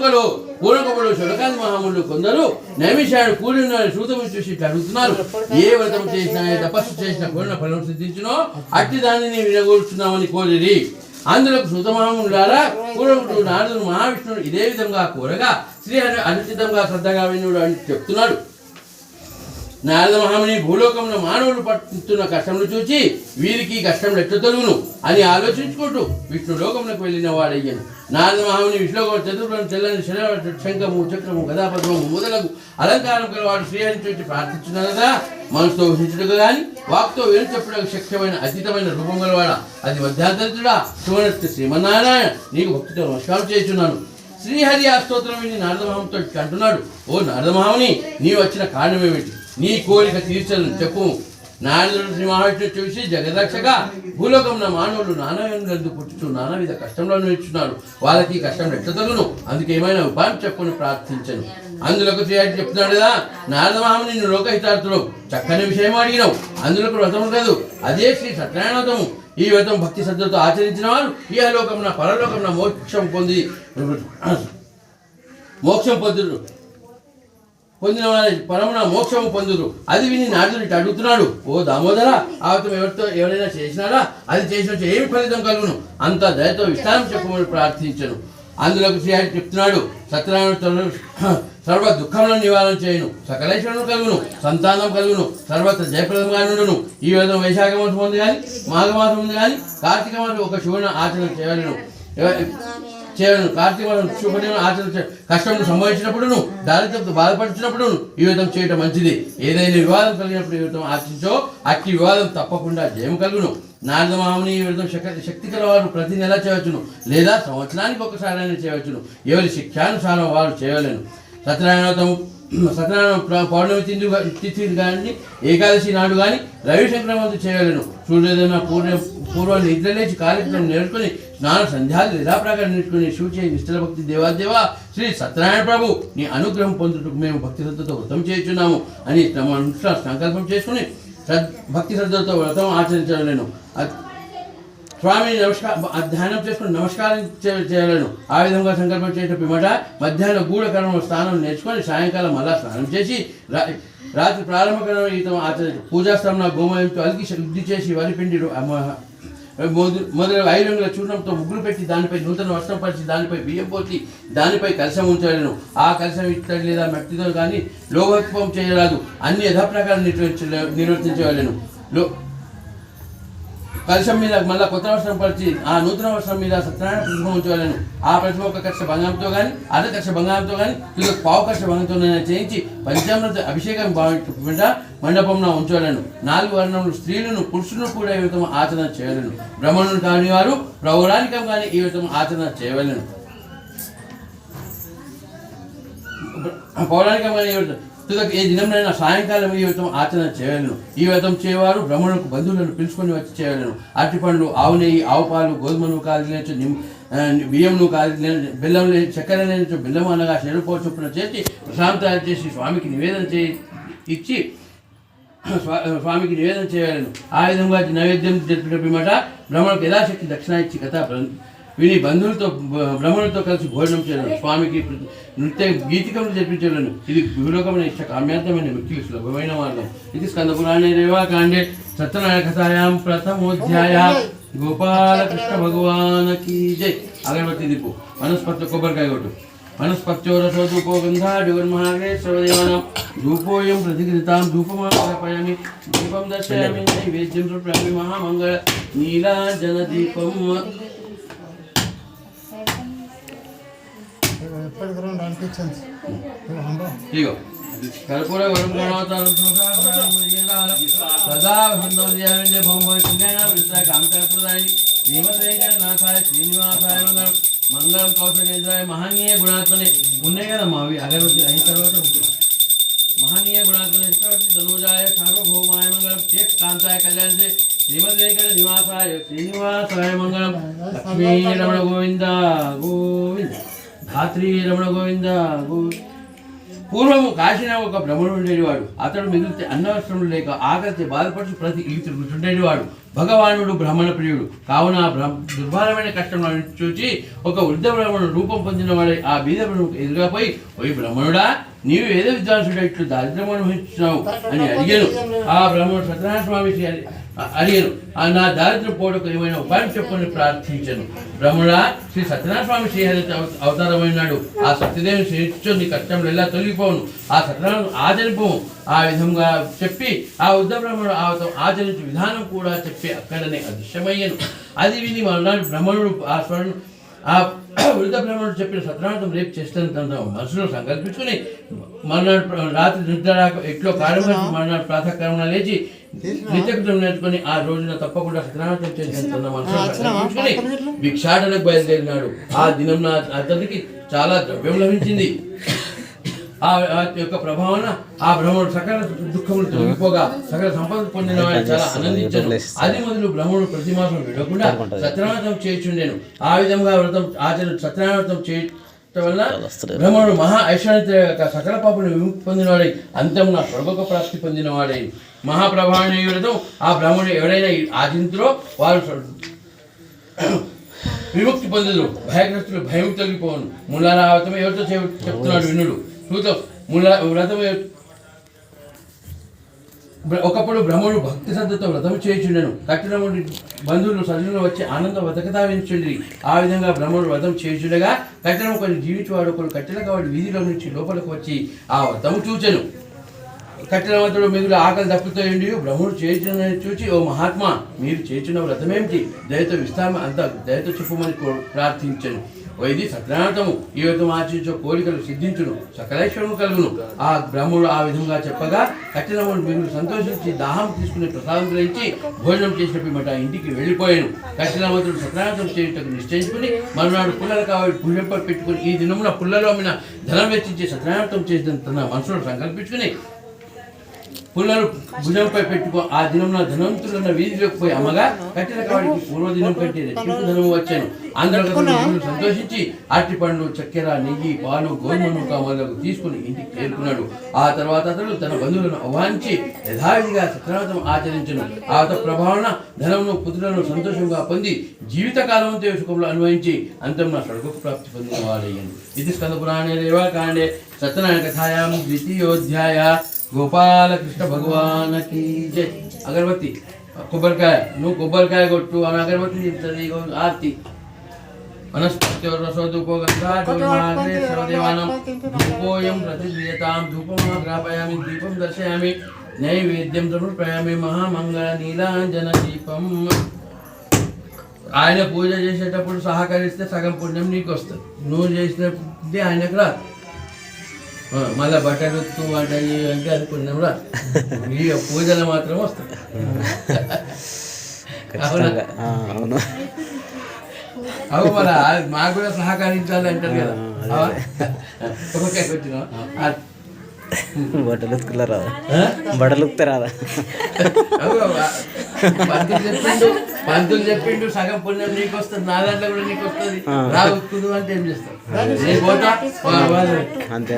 కనుకలు పూర్వకములు శునకాది మహాములు కొందరు నైమిషాడు కూడి సూతము చూసి అడుగుతున్నారు. ఏ వ్రతం చేసినా ఏ తపస్సు చేసినా కోరిన ఫలం సిద్ధించునో అట్టి దానిని వినగోరుచున్నామని కోరిరి. అందులో సూతమహాములారా పూర్వకుడు నారదుడు మహావిష్ణుడు ఇదే విధంగా కోరగా శ్రీహరి అనుచితంగా శ్రద్ధగా వినుడు అని చెప్తున్నాడు. నారద మహాముని భూలోకంలో మానవులు పడుతున్న కష్టములు చూచి వీరికి కష్టం ఎట్లా తొలుగును అని ఆలోచించుకుంటూ విష్ణు లోకంలోకి వెళ్ళిన వాడయ్యాను. నారద మహాముని విష్ణులోకం చతుర్భుజం తెల్లని శంఖము చక్రము గదాపద్మము మొదలగు అలంకారం గలవాడు శ్రీహరిని చూసి ప్రార్థించున్నదా మనసుతో ఊహించుడుగా కానీ వాక్తో వేరు చెప్పడానికి శక్యమైన అతీతమైన రూపం గలవాడా అది మధ్యాంతరితుడా శివనత్తి శ్రీమన్నారాయణ నీకు భక్తితో నమస్కారం చేస్తున్నాను. శ్రీహరి ఆ స్తోత్రం విని నారద మహామునితో అంటున్నాడు. ఓ నారద మహాముని నీవు వచ్చిన కారణం ఏమిటి? నీ కోరిక తీర్చలను చెప్పు. నారదుడు శ్రీ మహావిష్ణువు చూసి జగదక్షక భూలోకంలో మానవులు నానాయందు పుట్టుచు నానావిధ కష్టంలో ఇచ్చున్నారు. వాళ్ళకి కష్టం ఎట్ల తగును అందుకు ఏమైనా ఉపాయం చెప్పుని ప్రార్థించను. అందులోకి శ్రీహరి చెప్తున్నాడు కదా నారద మహాముని నువ్వు లోకహితార్థుడు చక్కని విషయం అడిగినావు. అందులోకి వ్రతము కాదు అదే శ్రీ సత్యనారాయణ వ్రతము. ఈ వ్రతం భక్తి శ్రద్ధతో ఆచరించిన వారు ఇహలోకమున పరలోకమున పొందిన వారి పరమున మోక్షము పొందురు. అది విని నారదుడు అడుగుతున్నాడు. ఓ దామోదర ఆ వ్రతం ఎవరైనా చేసినారా అది చేసిన ఏమి ఫలితం కలుగును? అంత దయతో విస్తారం చెప్పమని ప్రార్థించను. అందులోకి శ్రీహరి చెప్తున్నాడు. సత్యనారాయణ సర్వ దుఃఖములను నివారణ చేయను, సకలేశ్వరును కలుగును, సంతానం కలుగును, సర్వత్ర జయప్రదంగా నుండును. ఈ విధంగా వైశాఖ మాసం ఉంది కానీ మాఘమాసం ఉంది కానీ కార్తీక మాసం ఒక శివుని ఆచరణ చేయలేను. కార్తీక మాసం శుభ్ర ఆచరణ కష్టం సంభవించినప్పుడును దారిద్ర్యంతో బాధపడుతున్నప్పుడును ఈ విధం చేయటం మంచిది. ఏదైనా వివాదం కలిగినప్పుడు ఈ విధం ఆచరించో అట్టి వివాదం తప్పకుండా జయం కలుగును. నారద మహాముని ఈ విధం శక్తి కలవారు ప్రతి నెల చేయవచ్చును లేదా సంవత్సరానికి ఒకసారి అయినా చేయవచ్చును. ఎవరి శిక్షానుసారం వారు చేయలేను. సత్యనారాయణ పౌర్ణమి తిథి కానీ ఏకాదశి నాడు కానీ రవి సంక్రమంతో చేయలేను. సూర్యోదయం పూర్వం నిద్రలేచి కార్యక్రమం నేర్చుకుని స్నాన సంధ్యాలు యథాప్రకారం నేర్చుకుని శివచే నిష్ఠల భక్తి దేవాదేవ శ్రీ సత్యనారాయణ ప్రభు నీ అనుగ్రహం పొందుటకు మేము భక్తి శ్రద్ధతో వ్రతం చేస్తున్నాము అని తమ సంకల్పం చేసుకుని భక్తి శ్రద్ధతో వ్రతం ఆచరించలేను. స్వామిని ధ్యానం చేసుకుని నమస్కారం చేయలేను. ఆ విధంగా సంకల్పం చేయటం పిమ్మట మధ్యాహ్నం గూఢకర్మ స్నానం నేర్చుకొని సాయంకాలం మళ్ళా స్నానం చేసి రాత్రి ప్రారంభకరణ ఈతం ఆచరించు. పూజాస్థానం గోమయంతో అలికి శుద్ధి చేసి వరిపిండి మొదలైన 5 రంగుల చూర్ణంతో ముగ్గులు పెట్టి దానిపై నూతన వస్త్రం పరిచి దానిపై బియ్యం పోసి దానిపై కలశం ఉంచలేను. ఆ కలశం ఇత్తడి లేదా మట్టితో కానీ లోహత్వం చేయరాదు. అన్ని యథాప్రకారం నిర్వర్తించలేను. కలశం మీద మళ్ళీ కొత్త వస్త్రం పరిచి ఆ నూతన వస్త్రం మీద సత్యనారాయణ ప్రతిమ ఉంచవలను. ఆ ప్రతిమ ఒక కక్ష బంగారంతో కానీ అర్ధ కక్ష బంగారంతో కానీ ఇది పావు కక్ష బంగారంతో చేయించి పంచామృత అభిషేకం భావించకుండా మండపంలో ఉంచవలను. 4 వర్ణములు స్త్రీలను పురుషులను కూడా ఈ విధంగా ఆచరణ చేయలేను. బ్రహ్మణులు కాని వారు పౌరాణికం కానీ ఈ విధంగా ఆచరణ చేయవలను. పౌరాణికం కానీ ఏ దినంలో సాయంకాలం ఈ వ్రతం ఆచరణ చేయలేను. ఈ వ్రతం చేయవారు బ్రహ్మణులకు బంధువులను పిలుచుకొని వచ్చి చేయలేను. అరటి పండ్లు, ఆవు నెయ్యి, ఆవు పాలు, గోధుమలు కాలినచ్చు, బియ్యంను కాలి, బెల్లం చక్కెర లేనచ్చు, బెల్లం అనగా చెరుపు చొప్పున చేసి ప్రసాదం తయారు చేసి స్వామికి నివేదన ఇచ్చి స్వామికి నివేదన చేయలేను. ఆ విధంగా నైవేద్యం జరిపిన పిమ్మట బ్రహ్మణులకు యథాశక్తి దక్షిణ ఇచ్చి కథ విని బ్రహ్మణులతో కలిసి భోజనం చేయలేను. స్వామికి నృత్య గీతికములు జరిపించలేను. ఇది భూలోకమైన ఇష్ట కామ్యార్థమైన మిక్కిలి సులభమైన మార్గం. ఇది స్కంద పురాణే రేవాకాండే సత్యనారాయణ కథాయాం ప్రథమోధ్యాయ. గోపాలకృష్ణ భగవానకి జై. అగరబత్తి దిప్పు, వనస్పత్తి కొబ్బరికాయ కొట్టు. వనస్పత్యోరసో ధూపో గంధాడివర్మహాగేశ్వరదేవానాం ధూపోయం ప్రతిగృతాం ధూపమాపయామి దీపం దర్శయామి నైవేద్యం సమర్పయామి మహామంగళ నీలాంజన దీపం. ఇగో కర్పూర వరం గణవతారం సదా సంతోషాయ భౌమోయ పుణ్యానాం కామితాయ శ్రీమద్వేంకటనాథాయ శ్రీనివాసాయ మంగళం. మంగళం కౌశలేంద్రాయ మహనీయ గుణాత్మనే. ఉన్నాయి కదమ్మా అవి అగరబత్తి అయిన తర్వాత మహనీయ గుణాత్మనే చక్రవర్తి ధనుజాయ సార్వభౌమాయ మంగళం. చేత్ కాంతాయ కళ్యాణ శ్రీమద్వేంకట నివాసాయ శ్రీనివాసాయ మంగళం. లక్ష్మీ రమణ గోవింద గోవింద. ధాత్రీ రమణ గోవింద గోవింద. పూర్వము కాశీన ఒక బ్రహ్మణుడు ఉండేవాడు. అతడు మిగిలితే అన్నవస్త్రములు లేక ఆకలితో బాధపడుతూ ప్రతి ఇల్లు తిరుగుతుండేవాడు. భగవానుడు బ్రాహ్మణ ప్రియుడు కావున దుర్భరమైన కష్టం చూచి ఒక వృద్ధ బ్రాహ్మణుడు రూపం పొందిన వాడే ఆ బీద బ్రహ్మకు ఎదురుగా పోయి, ఓయ్ బ్రాహ్మణుడా, నీవు వేద విద్వాంసుడు ఇట్లు దారిద్ర్యం అనుభవించున్నావు అని అడిగాను. ఆ బ్రాహ్మణుడు సత్యనారాయణ స్వామి అడిగాను, నా దారిద్ర్యం పోవడానికి ఏమైనా ఉపాయం చెప్పని ప్రార్థించాను. బ్రహ్మణుడా, శ్రీ సత్యనారాయణ స్వామి శ్రీహరి అవతారమైనాడు. ఆ సత్యదేవుని శ్రేష్ఠ నీ కష్టంలో ఎలా తొలగిపోను, ఆ సత్యనారాయణ ఆచరిపోవు. ఆ విధంగా చెప్పి ఆ వృద్ధ బ్రాహ్మణుడు ఆచరించే విధానం కూడా చెప్పి అక్కడనే అదృశ్యమయ్యాను. అది విని మర్నాడు బ్రాహ్మణుడు ఆ వృద్ధ బ్రాహ్మణుడు చెప్పిన సత్యనారాయణ రేపు చేస్తాను తన మనసులో సంకల్పించుకుని మర్నాడు రాత్రి నిద్ర ఎట్లో కారణం మర్నాడు ప్రాతకాలంలో లేచి నిత్యకృతం నేర్చుకుని ఆ రోజున తప్పకుండా సత్యనారాయణ చేస్తాను తన మనసులో సంకల్పించుకుని భిక్షాటనకు బయలుదేరినాడు. ఆ దినం అతనికి చాలా ద్రవ్యం లభించింది. ఆ యొక్క ప్రభావన ఆ బ్రహ్మణుడు సకల దుఃఖములు తొలగిపోగా సకల సంపద పొందిన వాడు చాలా ఆనందించాడు. అది మొదలు బ్రహ్మణుడు ప్రతి మాసం విడకుండా సత్యనారాయణ చేయుచుండెను. ఆ విధంగా వ్రతం ఆచరణ సత్యనారాయణ చేయటం వల్ల బ్రహ్మణుడు మహా ఐశ్వర్య సకల పాపను విముక్తి పొందినవాడై అంతమున స్వర్గ ప్రాప్తి పొందినవాడై మహాప్రభావన వ్రతం ఆ బ్రహ్మణుడు ఎవరైనా ఆచరించురో వారు విముక్తి పొందరు. భయగ్రస్తులు భయం తొలగిపోను. ములారావతం ఎవరితో చెప్తున్నాడు వినుడు. వ్రతం ఒకప్పుడు బ్రహ్మణుడు భక్తి శ్రద్ధతో వ్రతం చేయుచుండెను. కఠినముడి బంధువులు సజ్జనులు వచ్చి ఆనందం వెతకతావించుండ్రి. ఆ విధంగా బ్రహ్మణుడు వ్రతం చేయుచుండగా కఠినం కొన్ని జీవించేవాడు ఒకడు కట్టెల కాబట్టి వీధిలో నుంచి లోపలికి వచ్చి ఆ వ్రతము చూచెను. కఠినవంతుడు మిగులు ఆకలి దప్పుతో ఉండి బ్రహ్మణుడు చేయుచున్న చూచి, ఓ మహాత్మా, మీరు చేయుచున్న వ్రతమేమిటి? దయతో విస్తారమ అంతా దయతో చెప్పుమని ప్రార్థించను. వైది సత్యనారాయణము ఈ వ్రతం ఆచరించే కోరికలు సిద్ధించును, సకలేశ్వరము కలుగును. ఆ బ్రహ్మణుడు ఆ విధంగా చెప్పగా కఠినముడు మిగులు సంతోషించి దాహం తీసుకుని ప్రసాదం గ్రహించి భోజనం చేసిన పిమ్మట ఇంటికి వెళ్ళిపోయాను. కఠినవంతుడు సత్యనారాయణం చేయుటకు నిశ్చయించుకుని మరునాడు పుల్లలు కావాలి పుల్లెంప పెట్టుకుని ఈ దినమున పుల్లలో మీద ధనం వెచ్చించి సత్యనారాయణం చేసిన తన మనసులో సంకల్పించుకుని పుల్లలు భుజంపై పెట్టుకో ఆ దినంలో ధనవంతులున్న వీధిలోకి పోయి అమ్మగా కట్టిన కావాడికి పూర్వదినం కంటే రెట్టింపు ధనము వచ్చాను. అందరూ సంతోషించి అరటి పండ్లు, చక్కెర, నెయ్యి, పాలు, గోధుమను కామలకు తీసుకుని ఇంటికి చేరుకున్నాడు. ఆ తర్వాత అతడు తన బంధువులను ఆహ్వానించి యథావిధిగా సత్యనారాయణం ఆచరించను. ఆ ప్రభావన ధనమును పుత్రులను సంతోషంగా పొంది జీవితకాలంతో సుఖంలో అనుభవించి అంతం నా స్వర్గ ప్రాప్తి పొందిన వాడయ్యాను. ఇది స్కందపురాణే రేవాకాండే సత్యనారాయణ కథాయాం ద్వితీయోధ్యాయ. గోపాలకృష్ణ భగవానకి జై. అగరబత్తి కొబ్బరికాయ, నువ్వు కొబ్బరికాయ కొట్టు అని అగరబత్తి చెప్తుంది. ఆర్తి వనస్పత్యోరసోదుపోగంధూపోయం ప్రతిద్రియతాం ధూపమాగ్రాపయామి దీపం దర్శయామి నైవేద్యం సమర్పయామి మహామంగళ నీలాంజన దీపం. ఆయన పూజ చేసేటప్పుడు సహకరిస్తే సగం పుణ్యం నీకు వస్తుంది. నువ్వు చేసినప్పుడు ఆయనకు రాదు. మళ్ళీ బట్టలు ఉత్తు వంట అంటే అది పుణ్యం రాదు. ఈ పూజలు మాత్రం వస్తుంది. అవు మళ్ళా మాకు కూడా సహకరించాలి అంటారు కదా. బట్టలు ఉతుకులా రాదా? బట్టలు ఉత్తే రాదా? పంతులు చెప్పిండు సగం పుణ్యం నీకు వస్తుంది, నా దాంట్లో కూడా నీకు వస్తుంది. రా ఉత్తుదు అంటే ఏం చేస్తావు? అంతే.